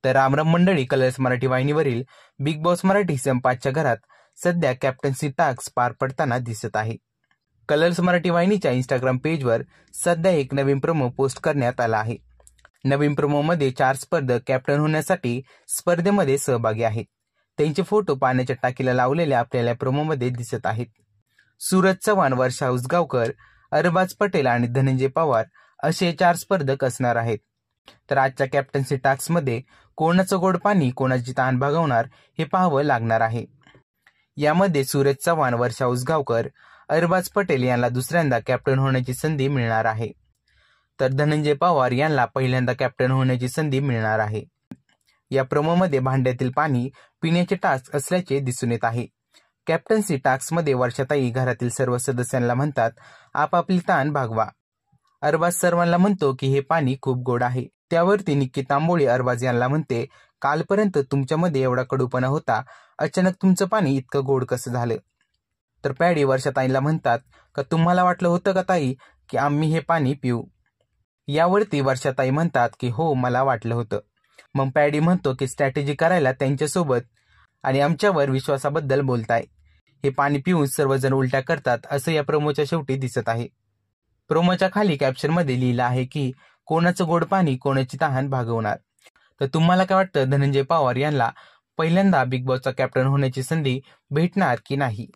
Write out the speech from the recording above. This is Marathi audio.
तर रामराम मंडळी, कलर्स मराठी वाहिनीवरील बिग बॉस मराठी सीझन 5च्या घरात सध्या कॅप्टन्सी टास्क पार पडताना दिसत आहे. कलर्स मराठी वाहिनीच्या इंस्टाग्राम पेजवर सध्या एक नवीन प्रोमो पोस्ट करण्यात आला आहे. नवीन प्रोमोमध्ये 4 स्पर्धक कॅप्टन होण्यासाठी स्पर्धेमध्ये सहभागी आहेत. त्यांचे फोटो पाण्याच्या टाकीला लावलेल्या आपल्याला प्रोमोमध्ये दिसत आहेत. सूरज चव्हाण, वर्षा उसगावकर, अरबाज पटेल आणि धनंजय पवार असे 4 स्पर्धक असणार आहेत. तर आजच्या कॅप्टन्सी टास्कमध्ये कोणाचं गोड पाणी कोणाची तहान भागवणार हे पाहावं लागणार आहे. यामध्ये सूरज चव्हाण, वर्षा उसगावकर, अरबाज पटेल यांना दुसऱ्यांदा कॅप्टन होण्याची संधी मिळणार आहे. तर धनंजय पवार यांना पहिल्यांदा कॅप्टन होण्याची संधी मिळणार आहे. या प्रोमोमध्ये भांड्यातील पाणी पिण्याचे टास्क असल्याचे दिसून येत आहे. कॅप्टन्सी टास्कमध्ये वर्षाताई घरातील सर्व सदस्यांना म्हणतात आपापली तहान भागवा. अरबाज सर्वांना म्हणतो की हे पाणी खूप गोड आहे. त्यावरती निक्की तांबोळी अरबाज यांना म्हणते कालपर्यंत तुमच्यामध्ये एवढा कडूपणा होता, अचानक तुमचं पाणी इतकं गोड कसं झालं. तर पॅडी वर्षाताईला म्हणतात का तुम्हाला वाटलं होतं का ताई की आम्ही हे पाणी पिऊ. यावरती वर्षाताई म्हणतात की हो, मला वाटलं होतं. मग पॅडी म्हणतो की स्ट्रॅटेजी करायला त्यांच्यासोबत आणि आमच्यावर विश्वासाबद्दल बोलताय. हे पाणी पिऊन सर्वजण उलट्या करतात असं या प्रोमोच्या शेवटी दिसत आहे. प्रोमोच्या खाली कॅप्शनमध्ये लिहिलं आहे की कोणाचं गोड पाणी कोणाची तहान भागवणार. तर तुम्हाला काय वाटतं, धनंजय पवार यांना पहिल्यांदा बिग बॉसचा कॅप्टन होण्याची संधी भेटणार की नाही?